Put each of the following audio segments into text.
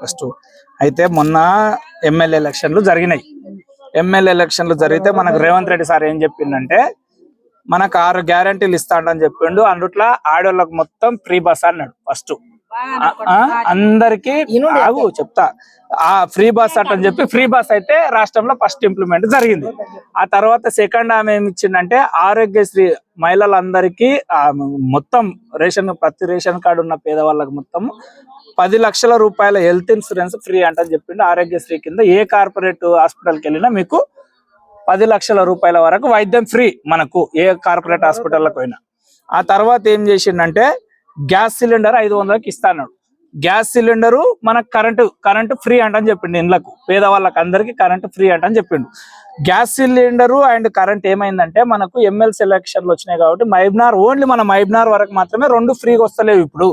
First అయితే మొన్న MLA ఎలక్షన్లు జరిగినాయి. ఎమ్మెల్యే ఎలక్షన్లు జరిగితే మనకు రేవంత్ రెడ్డి సార్ ఏం చెప్పిండంటే మనకు 6 గ్యారంటీలు ఇస్తాడని చెప్పిండు. అందుట్లో ఆడోళ్ళకు మొత్తం ఫ్రీ బస్ అన్నాడు. ఫస్ట్ అందరికి చెప్తా ఫ్రీ బస్ అని చెప్పి ఫ్రీ బస్ అయితే రాష్ట్రంలో ఫస్ట్ ఇంప్లిమెంట్ జరిగింది. ఆ తర్వాత సెకండ్ ఆమె ఏమి ఇచ్చిందంటే ఆరోగ్యశ్రీ మహిళలందరికీ మొత్తం ప్రతి రేషన్ కార్డు ఉన్న పేదవాళ్ళకి మొత్తం 10 లక్షల రూపాయల హెల్త్ ఇన్సూరెన్స్ ఫ్రీ అంటని చెప్పిండు. ఆరోగ్యశ్రీ కింద ఏ కార్పొరేట్ హాస్పిటల్కి వెళ్ళినా మీకు 10 లక్షల రూపాయల వరకు వైద్యం ఫ్రీ మనకు ఏ కార్పొరేట్ హాస్పిటల్కి పోయినా. ఆ తర్వాత ఏం చేసిండంటే గ్యాస్ సిలిండర్ 500కి ఇస్తాడు. గ్యాస్ సిలిండరు మనకు కరెంటు ఫ్రీ అంటని చెప్పిండు. ఇండ్లకు పేదవాళ్ళకి అందరికి కరెంటు ఫ్రీ అంటని చెప్పిండు. గ్యాస్ సిలిండరు అండ్ కరెంట్ ఏమైందంటే మనకు ఎమ్మెల్సీ ఎలక్షన్లు వచ్చినాయి కాబట్టి మైబ్నార్ ఓన్లీ మన మైబ్నార్ వరకు మాత్రమే 2 ఫ్రీగా వస్తలేవు. ఇప్పుడు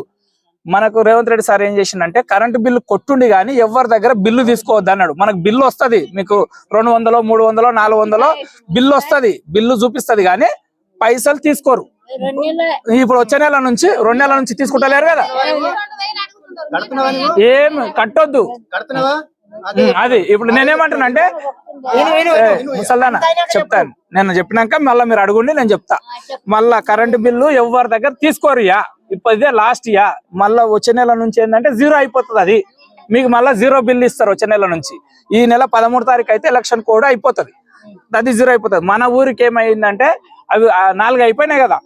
మనకు రేవంత్ రెడ్డి సార్ ఏం చేసిండంటే కరెంటు బిల్లు కొట్టుండి కానీ ఎవరి దగ్గర బిల్లు తీసుకోవద్దు అన్నాడు. మనకు బిల్లు వస్తుంది, మీకు 200, 300, 400 బిల్లు వస్తుంది, బిల్లు చూపిస్తుంది కానీ పైసలు తీసుకోరు. ఇప్పుడు వచ్చే నెల నుంచి 2 నెలల నుంచి తీసుకుంటలేరు కదా, ఏం కట్టొద్దు. అది ఇప్పుడు నేనేమంటున్నా అంటే ముసల్దానా చెప్తాను, నేను చెప్పినాక మళ్ళీ మీరు అడుగుండి నేను చెప్తా. మళ్ళా కరెంటు బిల్లు ఎవరి దగ్గర తీసుకోరు. ఇప్పుడు ఇదే లాస్ట్ మళ్ళా వచ్చే నెల నుంచి ఏంటంటే 0 అయిపోతుంది. అది మీకు మళ్ళీ 0 బిల్లు ఇస్తారు వచ్చే నెల నుంచి. ఈ నెల 13వ తారీఖు అయితే ఎలక్షన్ కోడ్ అయిపోతుంది, అది 0 అయిపోతుంది. మన ఊరికి ఏమైందంటే అవి 4 అయిపోయినాయి కదా.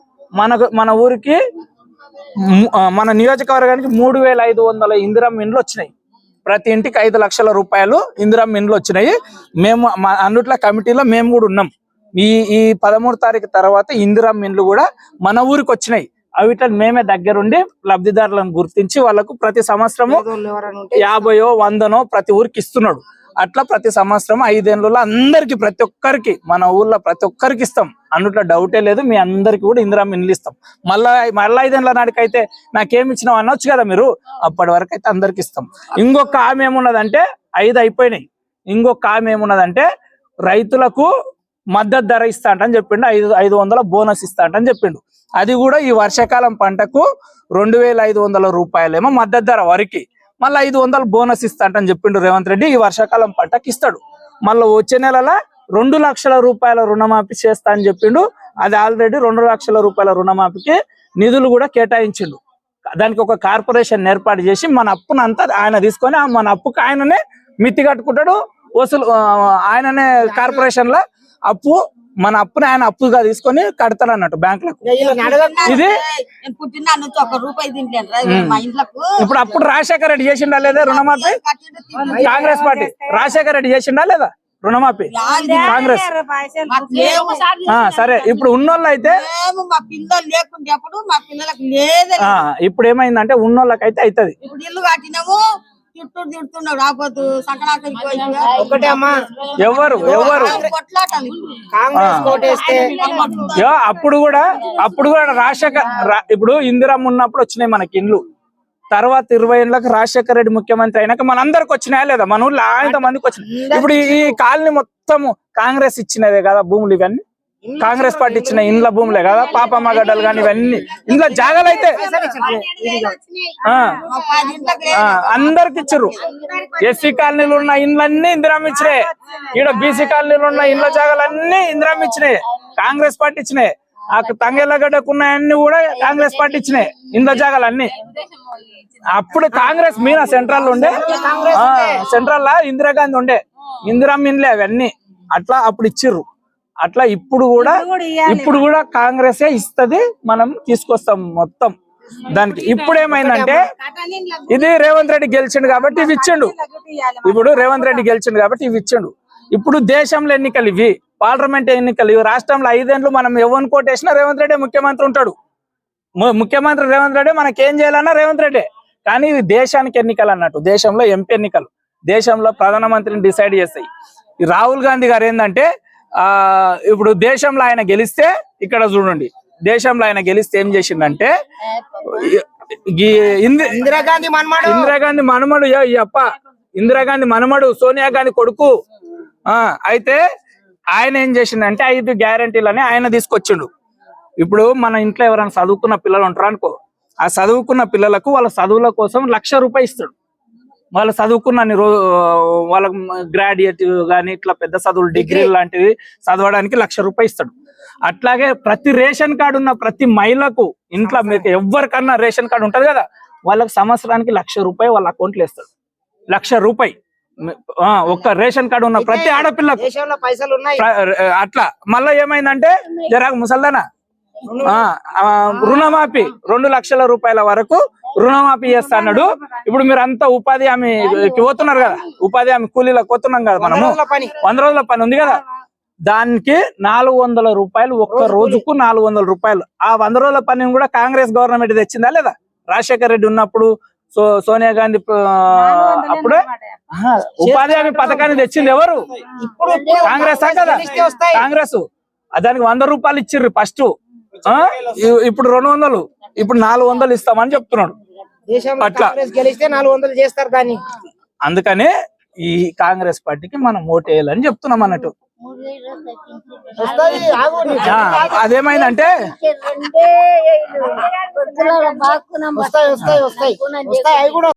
మన ఊరికి మన నియోజకవర్గానికి 3500 ఇందిరమ్మ ఇండ్లు వచ్చినాయి. ప్రతి ఇంటికి 5 లక్షల రూపాయలు ఇందిరమ్మ ఇండ్లు వచ్చినాయి. మేము అన్నిట్ల కమిటీలో మేము కూడా ఉన్నాం. ఈ 13వ తారీఖు తర్వాత ఇందిరమ్మ ఇండ్లు కూడా మన ఊరికి వచ్చినాయి. అవిటని మేమే దగ్గరుండి లబ్ధిదారులను గుర్తించి వాళ్ళకు ప్రతి సంవత్సరము 50 100 ప్రతి ఊరికి ఇస్తున్నాడు. అట్లా ప్రతి సంవత్సరం 5 ఏళ్ళలో అందరికి ప్రతి ఒక్కరికి మన ఊర్లో ప్రతి ఒక్కరికి ఇస్తాం. అన్నిట్లో డౌటే లేదు. మీ అందరికి కూడా ఇందిరమ్మ ఇండ్లు ఇస్తాం. మళ్ళీ 5 ఏళ్ళ నాటికైతే నాకేమి ఇచ్చినావు అనొచ్చు కదా మీరు. అప్పటి వరకు అయితే అందరికి ఇస్తాం. ఇంకొక ఆమె ఏమున్నదంటే 5 అయిపోయినాయి. ఇంకొక ఆమె ఏమున్నదంటే రైతులకు మద్దతు ధర ఇస్తా అంటని చెప్పిండు. 500 బోనస్ ఇస్తా అంటని చెప్పిండు. అది కూడా ఈ వర్షాకాలం పంటకు 2500 రూపాయలేమో మద్దతు ధర వరకు, మళ్ళీ 500 బోనస్ ఇస్తా అంటని చెప్పిండు రేవంత్ రెడ్డి. ఈ వర్షాకాలం పంటకి ఇస్తాడు. మళ్ళీ వచ్చే నెలల 2 లక్షల రూపాయల రుణమాఫీ చేస్తా అని చెప్పిండు. అది ఆల్రెడీ 2 లక్షల రూపాయల రుణమాఫీకి నిధులు కూడా కేటాయించిండు. దానికి ఒక కార్పొరేషన్ ఏర్పాటు చేసి మన అప్పునంతా ఆయన తీసుకొని మన అప్పుకి ఆయననే మిత్తి కట్టుకుంటాడు. వసూలు ఆయననే కార్పొరేషన్ లో అప్పు మన అప్పుని ఆయన అప్పుగా తీసుకొని కడతాడు అన్నట్టు బ్యాంకులకు. ఇది ఇప్పుడు అప్పుడు రాజశేఖర రెడ్డి చేసిండా లేదా రుణమాఫీ? కాంగ్రెస్ పార్టీ రాజశేఖర రెడ్డి చేసిండా లేదా రుణమాఫీ? కాంగ్రెస్. సరే ఇప్పుడు ఉన్నోళ్ళు అయితే ఇప్పుడు ఏమైందంటే ఉన్నోళ్ళకైతే అవుతుంది. ఎవరు అప్పుడు కూడా రాజశేఖర్ ఇప్పుడు ఇందిరమ్మ ఉన్నప్పుడు వచ్చినాయి మనకి ఇండ్లు. తర్వాత 20 ఏళ్ళకి రాజశేఖర రెడ్డి ముఖ్యమంత్రి అయినాక మనందరికి వచ్చినాయా లేదా? మన ఊళ్ళో 500 మందికి వచ్చినాయి. ఇప్పుడు ఈ కాలనీ మొత్తము కాంగ్రెస్ ఇచ్చినదే కదా భూములు. ఇవన్నీ కాంగ్రెస్ పార్టీ ఇచ్చిన ఇండ్ల భూములే కదా. పాపమ్మ గడ్డలు కానీ ఇవన్నీ ఇంట్లో జాగాలు అయితే అందరికి ఇచ్చారు. ఎస్సీ కాలనీలు ఉన్న ఇండ్లన్నీ ఇందిరమ్మ ఇచ్చినాయి. ఈడ బీసీ కాలనీలు ఉన్న ఇండ్ల జాగాలన్నీ ఇందిరమ్మ ఇచ్చినాయి, కాంగ్రెస్ పార్టీ ఇచ్చినాయి. ఆ తంగెళ్ళగడ్డకున్నాయన్నీ కూడా కాంగ్రెస్ పార్టీ ఇచ్చినాయి ఇండ్ల జాగాలన్నీ. అప్పుడు కాంగ్రెస్ మీన సెంట్రల్ ఉండే, సెంట్రల్ లా ఇందిరాగాంధీ ఉండే, ఇందిరమ్మ ఇండ్లే అవన్నీ. అట్లా అప్పుడు ఇచ్చిర్రు. అట్లా ఇప్పుడు కూడా కాంగ్రెసే ఇస్తది, మనం తీసుకొస్తాం మొత్తం దానికి. ఇప్పుడు ఏమైందంటే ఇది రేవంత్ రెడ్డి గెలిచిండు కాబట్టి ఇవి ఇచ్చిండు. ఇప్పుడు రేవంత్ రెడ్డి గెలిచిండు కాబట్టి ఇవి ఇచ్చిండు. ఇప్పుడు దేశంలో ఎన్నికలు ఇవి, పార్లమెంట్ ఎన్నికలు ఇవి. రాష్ట్రంలో 5 ఏళ్ళు మనం ఎవరిని కోటేసినా రేవంత్ రెడ్డి ముఖ్యమంత్రి ఉంటాడు. ముఖ్యమంత్రి రేవంత్ రెడ్డి మనకేం చేయాలన్నా రేవంత్ రెడ్డి. కానీ ఇవి దేశానికి ఎన్నికలు అన్నట్టు. దేశంలో ఎంపీ ఎన్నికలు దేశంలో ప్రధానమంత్రిని డిసైడ్ చేస్తాయి. ఈ రాహుల్ గాంధీ గారు ఏంటంటే ఇప్పుడు దేశంలో ఆయన గెలిస్తే, ఇక్కడ చూడండి, దేశంలో ఆయన గెలిస్తే ఏం చేసిందంటే ఇందిరాగాంధీ మనమడు ఇందిరాగాంధీ మనమడు సోనియా గాంధీ కొడుకు. అయితే ఆయన ఏం చేసిందంటే 5 గ్యారంటీలని ఆయన తీసుకొచ్చిండు. ఇప్పుడు మన ఇంట్లో ఎవరైనా చదువుకున్న పిల్లలు ఉంటారు అనుకో, ఆ చదువుకున్న పిల్లలకు వాళ్ళ చదువుల కోసం 1,00,000 రూపాయలు ఇస్తాడు. వాళ్ళు చదువుకున్న వాళ్ళకి గ్రాడ్యుయేట్ గానీ ఇట్లా పెద్ద చదువులు డిగ్రీలు లాంటివి చదవడానికి ₹1,00,000 ఇస్తాడు. అట్లాగే ప్రతి రేషన్ కార్డు ఉన్న ప్రతి మహిళకు ఇంట్లో మీకు ఎవరికన్నా రేషన్ కార్డు ఉంటది కదా, వాళ్ళకి సంవత్సరానికి ₹1,00,000 వాళ్ళ అకౌంట్లో వేస్తాడు. ₹1,00,000 ఒక్క రేషన్ కార్డు ఉన్న ప్రతి ఆడపిల్లకు అట్లా. మళ్ళా ఏమైందంటే జరాకు ముసల్దానా రుణమాఫీ ₹2,00,000 వరకు రుణమాఫీ చేస్తా అన్నాడు. ఇప్పుడు మీరు అంతా ఉపాధి హామీకి పోతున్నారు కదా, ఉపాధి హామీ కూలీలకు పోతున్నాం కదా మనము, 100 రోజుల పని ఉంది కదా, దానికి ₹400 ఒక్క రోజుకు ₹400. ఆ 100 రోజుల పనిని కూడా కాంగ్రెస్ గవర్నమెంట్ తెచ్చిందా లేదా? రాజశేఖర రెడ్డి ఉన్నప్పుడు, సోనియా గాంధీ అప్పుడే ఉపాధి హామీ పథకాన్ని తెచ్చింది ఎవరు? కాంగ్రెస్ కదా. కాంగ్రెస్ దానికి ₹100 ఇచ్చిర్రు ఫస్ట్, ఇప్పుడు 200, ఇప్పుడు 400 ఇస్తామని చెప్తున్నాడు. అట్లా గెలిస్తే 400 చేస్తారు దాన్ని. అందుకనే ఈ కాంగ్రెస్ పార్టీకి మనం ఓటేయాలని చెప్తున్నాం అన్నట్టు. అదేమైందంటే వస్తాయి